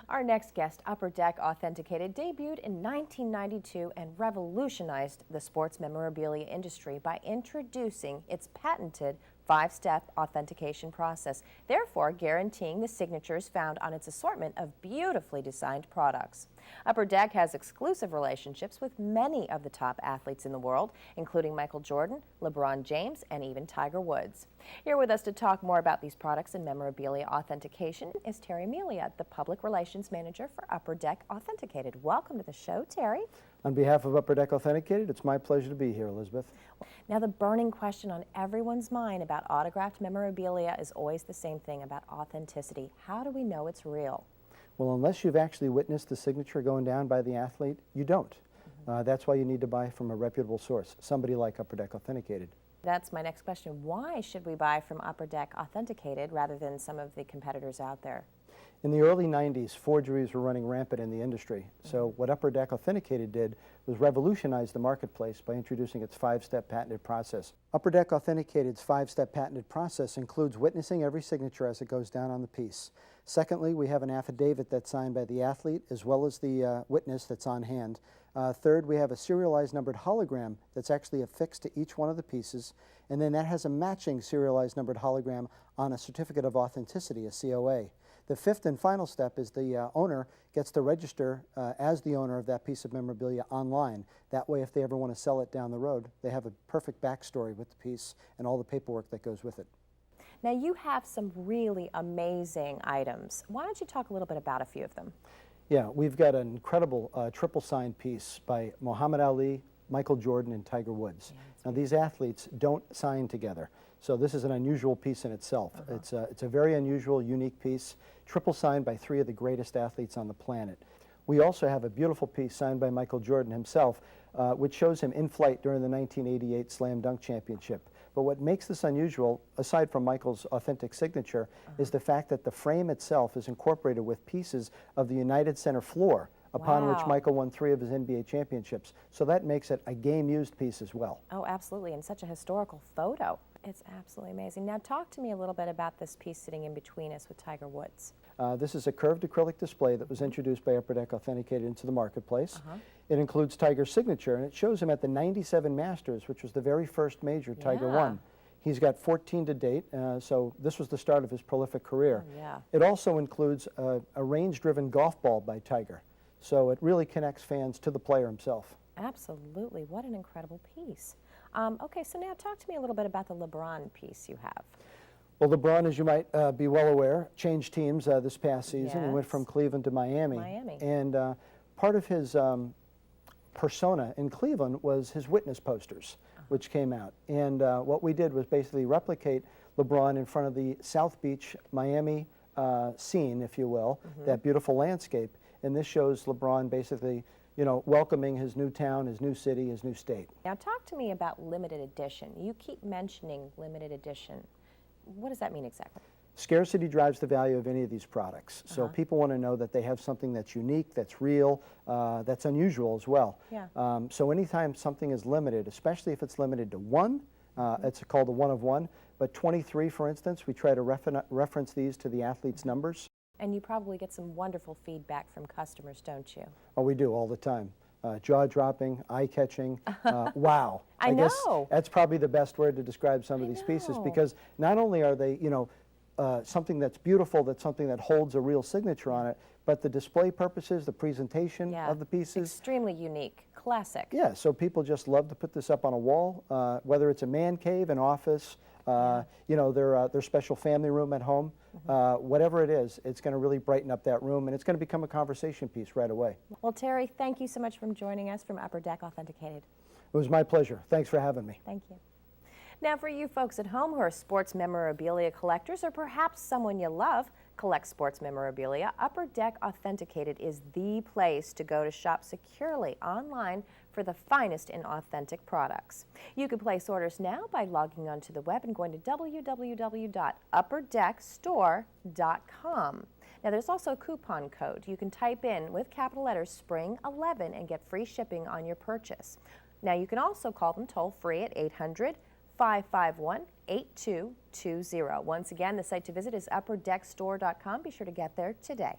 Our next guest, Upper Deck Authenticated, debuted in 1992 and revolutionized the sports memorabilia industry by introducing its patented 5-step authentication process, therefore guaranteeing the signatures found on its assortment of beautifully designed products. Upper Deck has exclusive relationships with many of the top athletes in the world, including Michael Jordan, LeBron James, and even Tiger Woods. Here with us to talk more about these products and memorabilia authentication is Terry Amelia, the Public Relations Manager for Upper Deck Authenticated. Welcome to the show, Terry. On behalf of Upper Deck Authenticated, it's my pleasure to be here, Elizabeth. Now, the burning question on everyone's mind about autographed memorabilia is always the same thing about authenticity. How do we know it's real? Well, unless you've actually witnessed the signature going down by the athlete, you don't. That's why you need to buy from a reputable source, somebody like Upper Deck Authenticated. That's my next question. Why should we buy from Upper Deck Authenticated rather than some of the competitors out there? In the early 90s, forgeries were running rampant in the industry. So what Upper Deck Authenticated did was revolutionize the marketplace by introducing its 5-step patented process. Upper Deck Authenticated's 5-step patented process includes witnessing every signature as it goes down on the piece. Secondly, we have an affidavit that's signed by the athlete as well as the witness that's on hand. Third, we have a serialized numbered hologram that's actually affixed to each one of the pieces, and then that has a matching serialized numbered hologram on a certificate of authenticity, a COA. The fifth and final step is the owner gets to register as the owner of that piece of memorabilia online. That way, if they ever want to sell it down the road, they have a perfect backstory with the piece and all the paperwork that goes with it. Now, you have some really amazing items. Why don't you talk a little bit about a few of them? Yeah, we've got an incredible triple signed piece by Muhammad Ali, Michael Jordan, and Tiger Woods. Now, these athletes don't sign together, so this is an unusual piece in itself. It's a very unusual, unique piece, triple signed by 3 of the greatest athletes on the planet. We also have a beautiful piece signed by Michael Jordan himself, which shows him in flight during the 1988 Slam Dunk Championship. But what makes this unusual, aside from Michael's authentic signature, is the fact that the frame itself is incorporated with pieces of the United Center floor, upon which Michael won 3 of his NBA championships. So that makes it a game-used piece as well. Oh, absolutely, and such a historical photo. It's absolutely amazing. Now, talk to me a little bit about this piece sitting in between us with Tiger Woods. This is a curved acrylic display that was introduced by Upper Deck Authenticated into the marketplace. It includes Tiger's signature, and it shows him at the '97 Masters, which was the very first major Tiger won. He's got 14 to date, so this was the start of his prolific career. It also includes a range-driven golf ball by Tiger. So it really connects fans to the player himself. Absolutely. What an incredible piece. Okay, so now talk to me a little bit about the LeBron piece you have. Well, LeBron, as you might be well aware, changed teams this past season. He went from Cleveland to Miami. And part of his persona in Cleveland was his witness posters, which came out. And what we did was basically replicate LeBron in front of the South Beach, Miami scene, if you will, that beautiful landscape. And this shows LeBron basically, you know, welcoming his new town, his new city, his new state. Now, talk to me about limited edition. You keep mentioning limited edition. What does that mean exactly? Scarcity drives the value of any of these products. So people want to know that they have something that's unique, that's real, that's unusual as well. So anytime something is limited, especially if it's limited to 1, it's called a 1 of 1. But 23, for instance, we try to reference these to the athlete's numbers. And you probably get some wonderful feedback from customers, don't you? Oh, we do all the time. Jaw-dropping, eye-catching, wow. I know. Guess that's probably the best word to describe some of these pieces, because not only are they, you know, something that's beautiful, that's something that holds a real signature on it, but the display purposes, the presentation of the pieces. Extremely unique, classic. Yeah, so people just love to put this up on a wall, whether it's a man cave, an office, you know, their special family room at home. Whatever it is, it's going to really brighten up that room, and it's going to become a conversation piece right away. Well, Terry, thank you so much for joining us from Upper Deck Authenticated. It was my pleasure. Thanks for having me. Thank you. Now, for you folks at home who are sports memorabilia collectors, or perhaps someone you love collects sports memorabilia, Upper Deck Authenticated is the place to go to shop securely online for the finest in authentic products. You can place orders now by logging onto the web and going to www.upperdeckstore.com. Now, there's also a coupon code. You can type in with capital letters SPRING11 and get free shipping on your purchase. Now, you can also call them toll-free at 800-551-8220. Once again, the site to visit is upperdeckstore.com. Be sure to get there today.